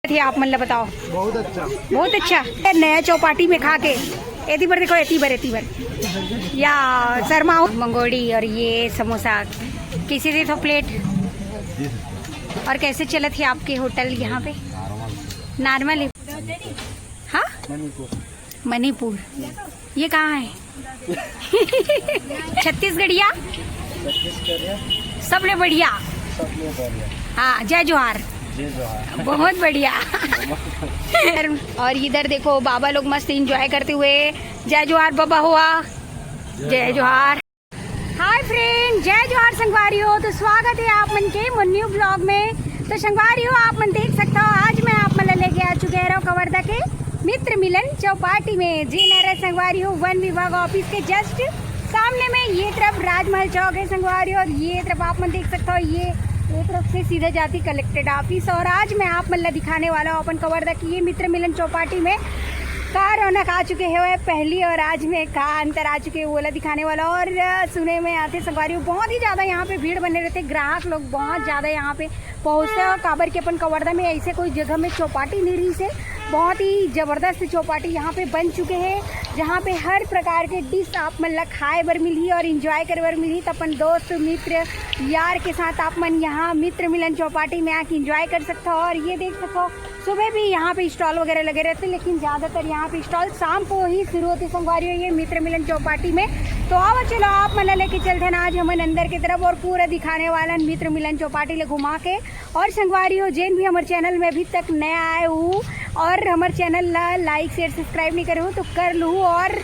थी आप मतलब बताओ। बहुत अच्छा नया चौपाटी में खा के एती बार देखो एती बार या शर्मा मंगोड़ी और ये समोसा किसी दी तो प्लेट। और कैसे चला थी आपके होटल यहाँ पे? नॉर्मल। हाँ मणिपुर ये कहाँ है? छत्तीसगढ़िया सबले बढ़िया। हाँ जय जोहार। बहुत बढ़िया। और इधर देखो बाबा लोग मस्त एंजॉय करते हुए जय जोहार बाबा हुआ। जय जोहार। हाय फ्रेंड जय जोहार संगवारियों। तो स्वागत है आप मन के न्यू ब्लॉग में। तो संगवारियों आप मन देख सकते हो आज मैं आप मन लेके आ चुके हैं कवर्धा के मित्र मिलन चौपाटी में। जी नरे संगवारियों वन विभाग ऑफिस के जस्ट सामने में ये तरफ राजमहल चौक है संगवारियों। और ये तरफ आप मन देख सकते हो ये तरफ से सीधा जाती कलेक्टेड ऑफिस। और आज मैं आप मतलब दिखाने वाला हूँ अपन कवर्धा की ये मित्र मिलन चौपाटी में का रौनक आ चुके हैं पहली और आज में का अंतर आ चुके हैं वो दिखाने वाला। और सुने में आते संगवारियों बहुत ही ज़्यादा यहाँ पे भीड़ बने रहते, ग्राहक लोग बहुत ज़्यादा यहाँ पे पहुँचते हैं। और काबर के अपन कवर्धा में ऐसे कोई जगह में चौपाटी नहीं रही से बहुत ही ज़बरदस्त चौपाटी यहाँ पे बन चुके हैं जहाँ पे हर प्रकार के डिश आप मतलब खाए बर मिली और इंजॉय करे बर मिली। तो अपन दोस्त मित्र यार के साथ आप मन यहाँ मित्र मिलन चौपाटी में आके इंजॉय कर सकते हो। और ये देख सको सुबह भी यहाँ पे स्टॉल वगैरह लगे रहते लेकिन ज़्यादातर यहाँ पे स्टॉल शाम को ही शुरू होते संगवारियों ये मित्र मिलन चौपाटी में। तो आओ चलो आप मतलब लेके चलते हैं आज हमें अंदर की तरफ और पूरा दिखाने वाला मित्र मिलन चौपाटी ले घुमा के। और संगवारियों जैन भी हमारे चैनल में अभी तक नया आए हूँ और हमारे चैनल लाइक शेयर सब्सक्राइब नहीं करे हूँ तो कर लूँ और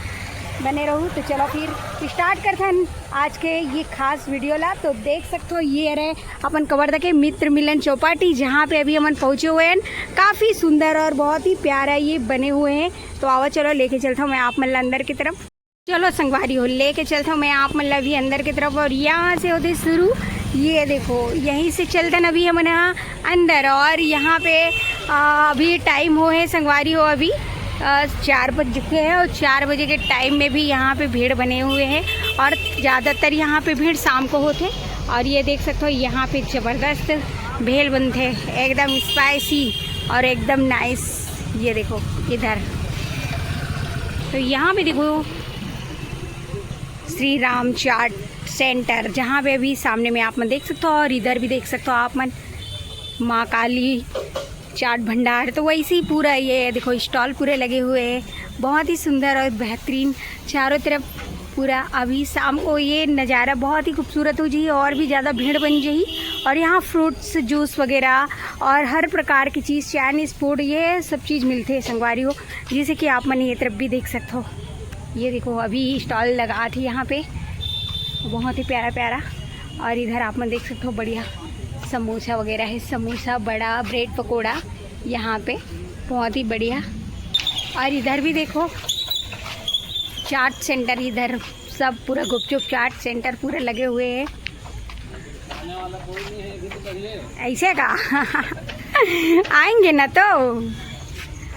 बने रहूँ। तो चलो फिर स्टार्ट करते हैं आज के ये खास वीडियो ला। तो देख सकते हो ये रहे अपन कवर्धा के मित्र मिलन चौपाटी जहाँ पे अभी अपन पहुँचे हुए हैं। काफ़ी सुंदर और बहुत ही प्यारा ये बने हुए हैं। तो आओ चलो लेके चलता हूँ मैं आप मतलब अंदर की तरफ। चलो संगवारी हो लेके चलता हूँ मैं आप मतलब अभी अंदर की तरफ। और यहाँ से होते शुरू ये देखो यहीं से चलते न अभी हम यहाँ अंदर। और यहाँ पे अभी टाइम हो है संगवारी हो अभी 4 बज चुके हैं और 4 बजे के टाइम में भी यहाँ पे भीड़ बने हुए हैं और ज़्यादातर यहाँ पे भीड़ शाम को होते। और ये देख सकते हो यहाँ पे ज़बरदस्त भेल बनते हैं एकदम स्पाइसी और एकदम नाइस। ये देखो इधर तो यहाँ पे देखो श्री राम चाट सेंटर जहाँ पे अभी सामने में आप मन देख सकते हो। और इधर भी देख सकते हो आप मन माँ काली चाट भंडार। तो वैसे ही पूरा ये देखो स्टॉल पूरे लगे हुए हैं बहुत ही सुंदर और बेहतरीन चारों तरफ पूरा। अभी शाम को ये नज़ारा बहुत ही खूबसूरत हो जाए और भी ज़्यादा भीड़ बन जाए। और यहाँ फ्रूट्स जूस वगैरह और हर प्रकार की चीज़ चाइनीज़ फूड ये सब चीज़ मिलते हैं संगवारी हो। जैसे कि आप मन ये तरफ भी देख सकते हो ये देखो अभी स्टॉल लगा थी यहाँ पे बहुत ही प्यारा प्यारा। और इधर आप मन देख सकते हो बढ़िया समोसा वगैरह है, समोसा बड़ा ब्रेड पकोड़ा यहाँ पे बहुत ही बढ़िया। और इधर भी देखो चाट सेंटर इधर सब पूरा गुपचुप चाट सेंटर पूरे लगे हुए हैं ऐसे का। आएंगे ना तो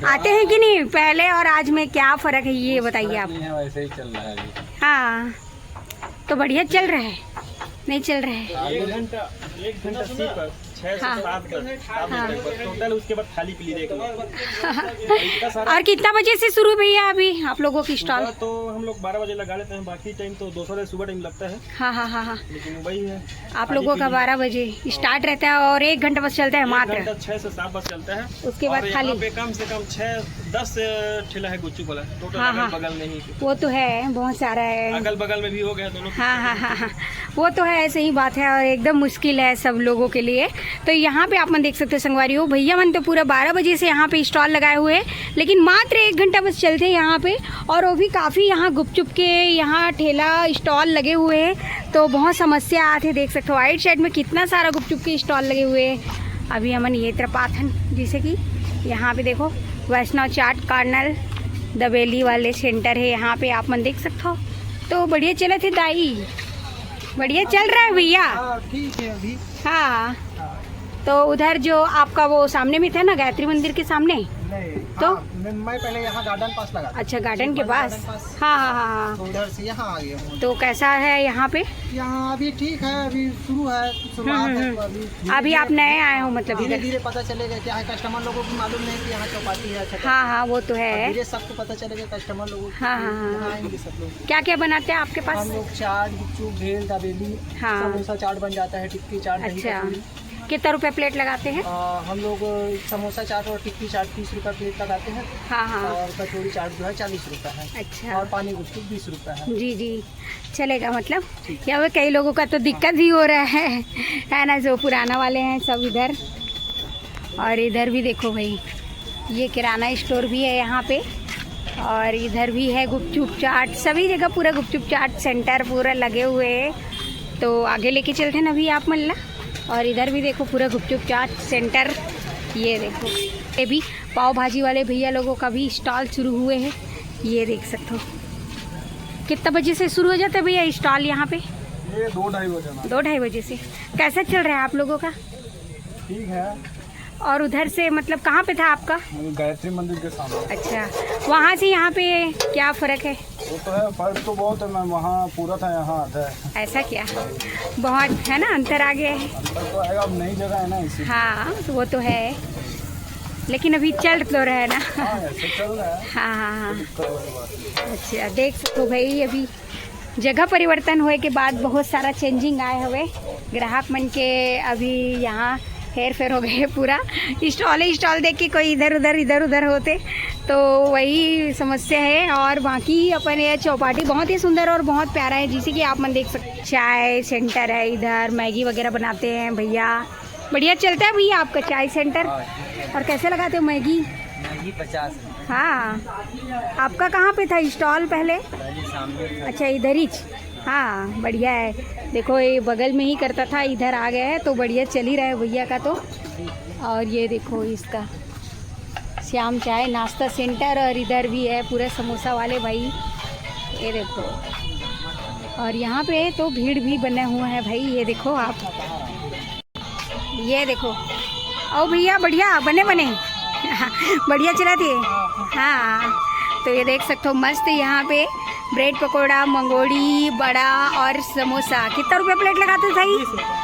आते हैं कि नहीं पहले और आज में क्या फ़र्क है ये बताइए आप। वैसे ही चल रहा है अभी। हाँ तो बढ़िया चल रहा है नहीं चल रहा है? 1 घंटा 6 से 7 टोटल उसके बाद खाली पीली देख। और कितना बजे से शुरू भैया अभी आप लोगों की स्टॉल? तो हम लोग 12 बजे लगा लेते हैं, बाकी टाइम तो दूसरा सुबह टाइम लगता है। हाँ लेकिन वही है आप लोगों का 12 बजे स्टार्ट रहता है और 1 घंटा बस चलता है मात्र। 6 से 7 बस चलता है उसके बाद खाली पे कम से कम 6-10 ठेला है गुच्चू वाला टोटल। हाँ बगल में ही वो तो है बहुत सारा है अगल बगल में भी हो गया दोनों। हाँ वो तो है ऐसे ही बात है और एकदम मुश्किल है सब लोगों के लिए। तो यहाँ पे आप मन देख सकते हो संगवारी हो भैया मन तो पूरा 12 बजे से यहाँ पे स्टॉल लगाए हुए हैं लेकिन मात्र 1 घंटा बस चलते हैं यहाँ पे। और वो भी काफ़ी यहाँ गुपचुप के यहाँ ठेला स्टॉल लगे हुए हैं तो बहुत समस्या आते देख सकते हो। राइट साइड में कितना सारा गुपचुप के स्टॉल लगे हुए हैं। अभी हमन ये तरफ आथन जैसे कि यहाँ पे देखो वैष्णव चाट कार्नल दबेली वाले सेंटर है यहाँ पे आप मन देख सकते हो। तो बढ़िया चले थे दाई बढ़िया चल रहा है भैया। ठीक है अभी। हाँ तो उधर जो आपका वो सामने में था ना, गायत्री मंदिर के सामने, नहीं तो मैं पहले यहाँ गार्डन पास लगा था। अच्छा, गार्डन के पास। गार्डन पास। हाँ हाँ हाँ हाँ। तो उधर से यहाँ आ गया हूँ। तो कैसा है यहाँ पे? यहाँ अभी ठीक है, अभी शुरू है, शुरुआत है, तो अभी आप नए आए हो मतलब धीरे इधर? धीरे पता चलेगा क्या है। कस्टमर लोगों को मालूम नहीं कि यहाँ चौपाटी है। अच्छा, हाँ हाँ वो तो है। धीरे सबको पता चलेगा, कस्टमर लोगों को। हाँ, हाँ, हाँ। यहाँ आएंगे सब लोग। क्या क्या बनाते हैं आपके पास? हम लोग चाट, गुपचुप, भेल, दाबेली, हाँ। समोसा चाट बन जाता है, टिक्की चाट, दही अच्छा, कचौड़ी। कितना रुपए प्लेट लगाते हैं? हम लोग समोसा चाट और टिक्की चाट 30 रुपये प्लेट लगाते हैं। हाँ हाँ। और कचौड़ी चाट जो है 40 रुपये है। अच्छा, और पानी गुपचुप 20 रुपये है। जी जी, चलेगा मतलब। यहाँ पे कई लोगों का तो दिक्कत भी हो रहा है ना, जो पुराना वाले हैं सब इधर। और इधर भी देखो भाई, ये किराना स्टोर भी है यहाँ पे, और इधर भी है गुपचुप चाट, सभी जगह पूरा गुपचुप चाट सेंटर पूरा लगे हुए हैं। तो आगे लेके चलते हैं ना अभी आप मल्ला। और इधर भी देखो पूरा गुपचुप चाट सेंटर, ये देखो। ये भी पाव भाजी वाले भैया लोगों का भी स्टॉल शुरू हुए हैं, ये देख सकते हो। कितना बजे से शुरू हो जाता है भैया स्टॉल यहाँ पे? ये 2-2:30 बजे। 2-2:30 बजे से। कैसा चल रहा है आप लोगों का? ठीक है। और उधर से मतलब कहाँ पे था आपका? गायत्री मंदिर के सामने। अच्छा, वहाँ से यहाँ पे क्या फ़र्क है? वो तो है, फर्क तो बहुत है मैम। वहाँ पूरा था, यहाँ आधा है। ऐसा क्या? बहुत है ना, अंतर आ गया है। अंदर तो आएगा, अब नई जगह है ना इसी। हाँ तो वो तो है, लेकिन अभी चल तो रहा है ना। हाँ, ऐसे चल रहा है। हाँ हाँ हाँ। दिक्कत वाली बात नहीं। अच्छा, देख सकते भाई, अभी जगह परिवर्तन होए के बाद बहुत सारा चेंजिंग आए हुए ग्राहक मन के। अभी यहाँ हेर फेर हो गए पूरा, स्टॉल देख के कोई इधर उधर होते, तो वही समस्या है। और बाकी अपन ये चौपाटी बहुत ही सुंदर और बहुत प्यारा है, जैसे कि आप मन देख सकते। चाय सेंटर है इधर, मैगी वगैरह बनाते हैं भैया, बढ़िया चलता है भैया आपका चाय सेंटर। और कैसे लगाते हो मैगी? मैगी 50। हाँ, आपका कहाँ पे था स्टॉल पहले? सामने। अच्छा, इधर ही। हाँ बढ़िया है। देखो ये बगल में ही करता था, इधर आ गया है तो बढ़िया चल ही रहा है भैया का तो। और ये देखो इसका श्याम चाय नाश्ता सेंटर, और इधर भी है पूरा समोसा वाले भाई, ये देखो। और यहाँ पे तो भीड़ भी बने हुए हैं भाई, ये देखो आप, ये देखो। ओ भैया बढ़िया बने बढ़िया चला थे। हाँ, तो ये देख सकते हो मस्त यहाँ पे ब्रेड पकोड़ा, मंगोड़ी, बड़ा और समोसा। कितना रुपये प्लेट लगाते थे भाई?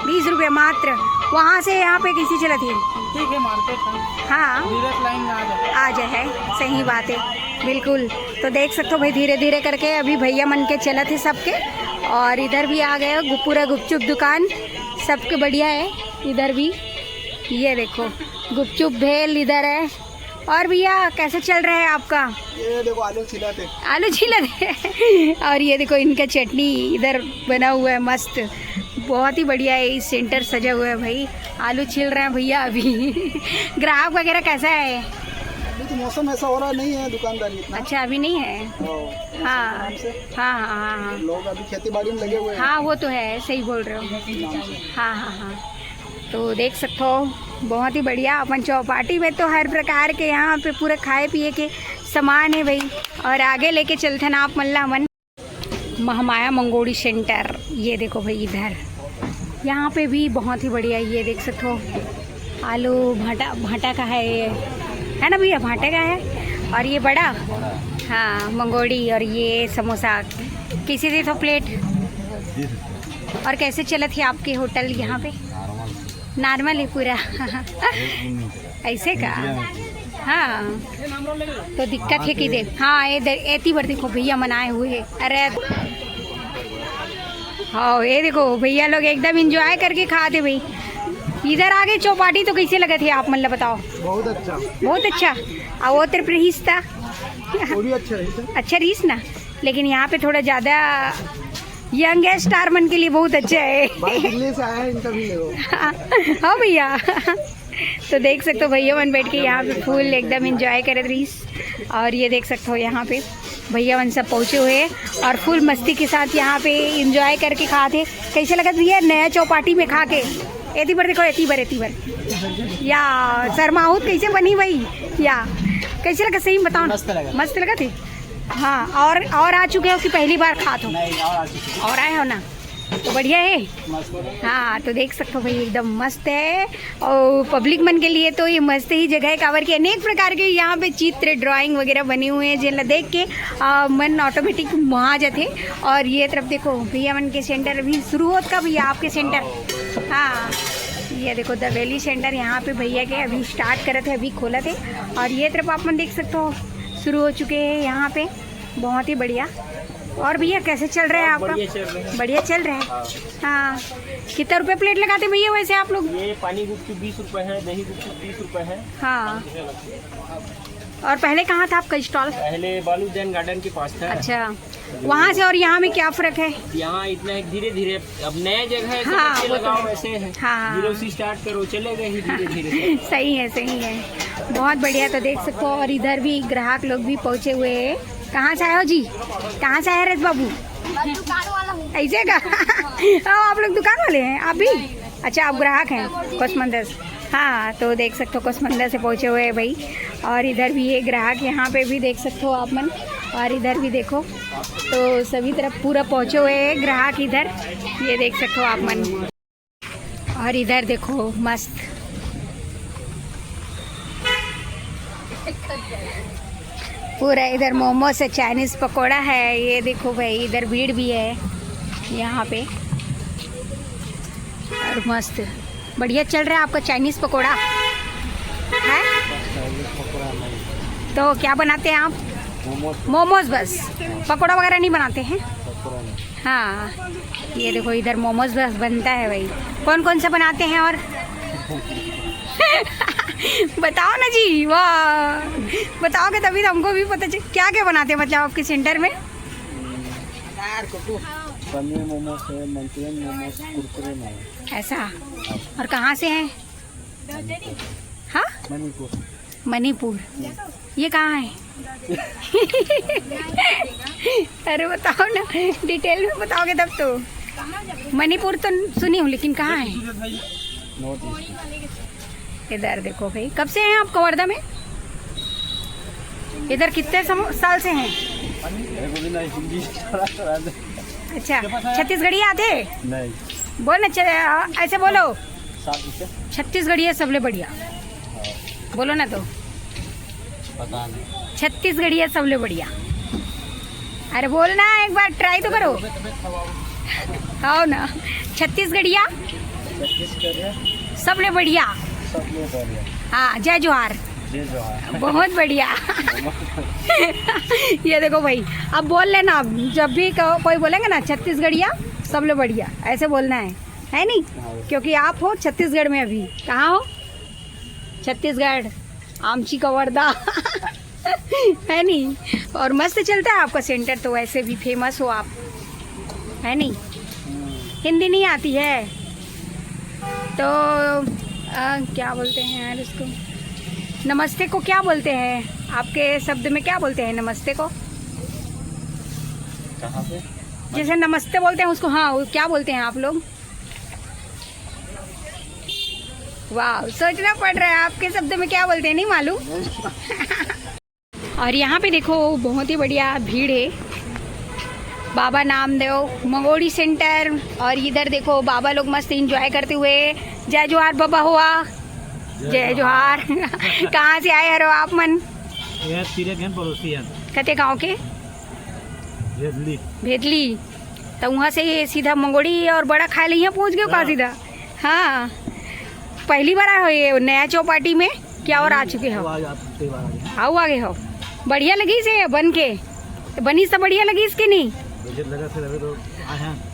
20 रुपये मात्र। वहाँ से यहाँ पे कैसी चला थी? ठीक है, मार्केट। हाँ, डायरेक्ट लाइन में आ जाए, सही बात है, बिल्कुल। तो देख सकते हो भाई, धीरे धीरे करके अभी भैया मन के चला थे सबके। और इधर भी आ गए पूरा गुपचुप दुकान, सबके बढ़िया है। इधर भी ये देखो गुपचुप भेल इधर है। और भैया कैसे चल रहा है आपका? ये देखो आलू छिलाते। आलू छिलते और ये देखो इनका चटनी इधर बना हुआ है मस्त, बहुत ही बढ़िया है। इस सेंटर सजा हुआ है भाई, आलू छिल रहे हैं भैया अभी। ग्राहक वगैरह कैसा है? अभी तो मौसम ऐसा हो रहा नहीं है, दुकानदारी इतना। अच्छा, अभी नहीं है। हाँ हाँ हाँ हाँ, लोग अभी खेती बाड़ी में लगे हुए हैं। हाँ वो तो है, सही बोल रहे हो। हाँ हाँ हाँ, तो देख सकते हो बहुत ही बढ़िया। अपन चौपाटी में तो हर प्रकार के यहाँ पे पूरे खाए पिए के सामान है भाई। और आगे लेके चलते ना आप मल्ला मन महामाया मंगोड़ी सेंटर, ये देखो भाई इधर, यहाँ पे भी बहुत ही बढ़िया, ये देख सकते हो। आलू भाटा का है ये, है ना भैया? भाटे का है। और ये बड़ा, हाँ मंगोड़ी, और ये समोसा किसी दे तो प्लेट। और कैसे चला थी आपके होटल यहाँ पे? नॉर्मल है पूरा। ऐसे का? हाँ, तो दिक्कत है कि देख, हाँ एती बार देखो भैया मनाए हुए। अरे हाँ, ये देखो भैया लोग एकदम एंजॉय करके खाते भाई। इधर आगे चौपाटी तो कैसे लगे थे आप मतलब बताओ? बहुत अच्छा, बहुत अच्छा। और वो तेरे रहीस था? वो भी अच्छा है। अच्छा रहीस ना, लेकिन यहाँ पे थोड़ा ज़्यादा यंग स्टार मन के लिए बहुत अच्छा है। दिल्ली से आया है, इनका भी ले। हाँ भैया। तो देख सकते हो भैया मन बैठ के यहाँ पे फुल एकदम एंजॉय करे रहीस। और ये देख सकते हो यहाँ पे भैया मन सब पहुँचे हुए हैं और फुल मस्ती के साथ यहाँ पे एंजॉय करके खाते। कैसे लगा भैया नया चौपाटी में खा के? एती बार देखो, एती बार या शर्माहूत कैसे बनी भाई? या कैसे लगा? सही बताओ ना। मस्त लगा थी। हाँ, और आ चुके हो कि पहली बार खा? तो और आए हो ना, तो बढ़िया है। हाँ तो देख सकते हो भाई एकदम मस्त है। और पब्लिक मन के लिए तो ये मस्त ही जगह है। कावर के अनेक प्रकार के यहाँ पे चित्र ड्राइंग वगैरह बने हुए हैं जिनला देख के मन ऑटोमेटिक वहाँ जाते। और ये तरफ देखो भैया मन के सेंटर अभी शुरू होत का भैया आपके सेंटर। हाँ ये देखो द वैली सेंटर यहाँ पे भैया के अभी स्टार्ट करे थे, अभी खोला थे। और ये तरफ आप मन देख सकते हो शुरू हो चुके हैं यहाँ पे, बहुत ही बढ़िया। और भैया कैसे चल रहा है आपका? बढ़िया चल रहा है। हाँ कितना रुपए प्लेट लगाते भैया वैसे आप लोग? ये पानी गुपचुप 20 रुपए है, दही गुपचुप 30 रुपए है। हाँ और पहले कहाँ था आपका स्टॉल? पहले बालू जैन गार्डन के पास था। अच्छा वहाँ से और यहाँ में क्या फर्क है? यहाँ इतना धीरे धीरे अब नया जगह है। हाँ, बच्चे वो तो लगाओ है। ऐसे है। हाँ। जीरो से स्टार्ट करो, चलेगा ही धीरे धीरे। सही है सही है, बहुत बढ़िया। तो देख सकते हो और इधर भी ग्राहक लोग भी पहुँचे हुए हैं। कहाँ से आए हो जी? कहाँ से आए रस बाबू? दुकान वाला हूँ। ऐसे का? आप लोग दुकान वाले हैं आप भी? अच्छा आप ग्राहक हैं कोसमंदर। हाँ तो देख सकते हो कोसमंदर से पहुँचे हुए हैं भाई। और इधर भी ये ग्राहक यहाँ पे भी देख सकते हो आप मन। और इधर भी देखो तो सभी तरफ पूरा पहुँचे हुए हैं ग्राहक इधर, ये देख सकते हो आप मन। और इधर देखो मस्त पूरा इधर मोमोज से चाइनीज़ पकोड़ा है। ये देखो भाई इधर भीड़ भी है यहाँ पे। और मस्त बढ़िया चल रहा है आपका चाइनीज़ पकोड़ा है। तो क्या बनाते हैं आप? मोमोज बस, पकोड़ा वगैरह नहीं बनाते हैं? हाँ ये देखो इधर मोमोज बस बनता है भाई। कौन कौन सा बनाते हैं और? बताओ ना जी, वाह बताओगे तभी तो हमको भी पता चले क्या क्या बनाते हैं मतलब आपके सेंटर में। पनीर मोमोज है, मंचूरियन मोमोज, कुरकुरे मोमोज। ऐसा, और कहाँ से हैं? हाँ मणिपुर। मणिपुर, ये कहाँ है? अरे बताओ ना, डिटेल में बताओगे तब तो। मणिपुर तो सुनी हूँ लेकिन कहाँ है? North east. इधर देखो भाई, कब से हैं आप कवर्धा में? इधर कितने साल से हैं? अच्छा छत्तीसगढ़ी आते? नहीं। बोल ना ऐसे बोलो, छत्तीसगढ़ी है सबले बढ़िया, बोलो ना तो। पता नहीं। छत्तीसगढ़ी है सबले बढ़िया, अरे बोलना एक बार, ट्राई तो करो। आओ ना, छत्तीसगढ़िया सबले बढ़िया। हाँ जय जोहार। बहुत बढ़िया। ये देखो भाई, अब बोल लेना, अब जब भी कोई बोलेंगे ना छत्तीसगढ़िया सबले बढ़िया, ऐसे बोलना है नहीं? क्योंकि आप हो छत्तीसगढ़ में, अभी कहाँ हो? छत्तीसगढ़, आमची कवर्धा। है नहीं? और मस्त चलता है आपका सेंटर तो, वैसे भी फेमस हो आप, है नहीं? हिंदी नहीं आती है तो क्या बोलते हैं यार इसको, नमस्ते को क्या बोलते हैं आपके शब्द में? क्या बोलते हैं नमस्ते को? कहाँ पे? जैसे नमस्ते बोलते हैं उसको, हाँ वो क्या बोलते हैं आप लोग? वाह सोचना पड़ रहा है, आपके शब्द में क्या बोलते हैं नहीं मालूम। और यहाँ पे देखो बहुत ही बढ़िया भीड़ है, बाबा नामदेव मंगोड़ी सेंटर। और इधर देखो बाबा लोग मस्त एंजॉय करते हुए। जय जोहार बाबा हुआ, जय जोहार। कहाँ से आए हरो आप मन? कते गाँव के? भेदली। तो वहाँ से सीधा मंगोड़ी और बड़ा खाए लिए यहाँ पहुँच गए का सीधा? हाँ पहली बार आए हो ये नया चौपाटी में क्या? और आ चुके हो? आओ आगे हो। बढ़िया लगी से बन के, बनी सब बढ़िया लगी इसकी नहीं?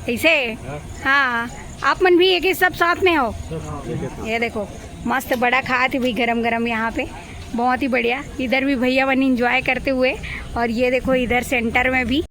ऐसे हाँ, आप मन भी एक ही सब साथ में हो। ये देखो मस्त बड़ा खाए थे भाई गरम गरम यहाँ पे, बहुत ही बढ़िया। इधर भी भैया मन इंजॉय करते हुए। और ये देखो इधर सेंटर में भी।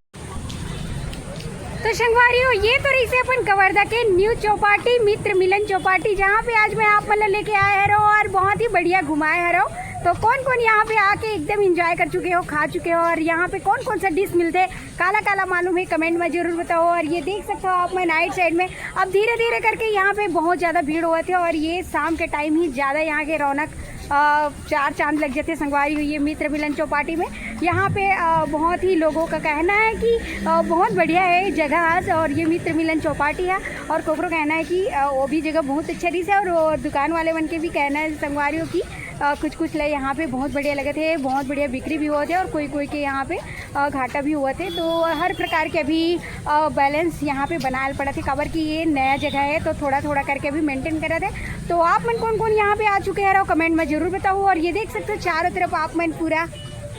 तो संगवारियों, ये तो रही से अपन कवर्धा के न्यू चौपाटी, मित्र मिलन चौपाटी, जहाँ पे आज मैं आप मतलब लेके आए हरो और बहुत ही बढ़िया घुमाए हरो। तो कौन कौन यहाँ पे आके एकदम एंजॉय कर चुके हो, खा चुके हो, और यहाँ पे कौन कौन सा डिश मिलते हैं काला काला मालूम है, कमेंट में जरूर बताओ। और ये देख सकते हो आप मैं नाइट साइड में, अब धीरे धीरे करके यहाँ पे बहुत ज़्यादा भीड़ होती है और ये शाम के टाइम ही ज़्यादा यहाँ के रौनक चार चांद लग जाते संगवारी हुई है मित्र मिलन चौपाटी में। यहाँ पे बहुत ही लोगों का कहना है कि बहुत बढ़िया है जगह और ये मित्र मिलन चौपाटी है। और कोकरो कहना है कि वो भी जगह बहुत अच्छा रही है और दुकान वाले बन के भी कहना है संगवारियों की कुछ ले यहाँ पे बहुत बढ़िया लगे थे, बहुत बढ़िया बिक्री भी हुआ थे और कोई के यहाँ पे घाटा भी हुआ थे। तो हर प्रकार के अभी बैलेंस यहाँ पे बनाए पड़ा थे खबर की ये नया जगह है तो थोड़ा थोड़ा करके भी मेंटेन कर रहे थे। तो आप मन कौन कौन यहाँ पे आ चुके हैं कमेंट में ज़रूर बताओ। और ये देख सकते हो चारों तरफ आप मन पूरा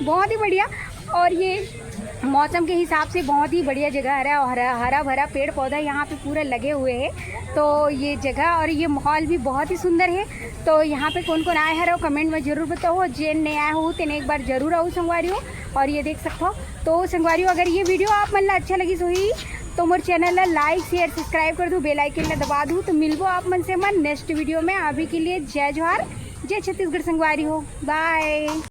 बहुत ही बढ़िया और ये मौसम के हिसाब से बहुत ही बढ़िया जगह है और हरा भरा पेड़ पौधा यहाँ पे पूरे लगे हुए हैं। तो ये जगह और ये माहौल भी बहुत ही सुंदर है। तो यहाँ पे कौन कौन आए हैं कमेंट में ज़रूर बताओ। जेन नहीं आया हो तेने एक बार ज़रूर आओ संगवारी हो। और ये देख सकते हो तो संगवारी हो अगर ये वीडियो आप मन अच्छा लगी सोही तो मोर चैनल लाइक शेयर सब्सक्राइब कर दूँ, बेल आइकन दबा दूँ। तो मिलबो आप मन से मन नेक्स्ट वीडियो में। अभी के लिए जय जोहार, जय छत्तीसगढ़ संगवारी हो, बाय।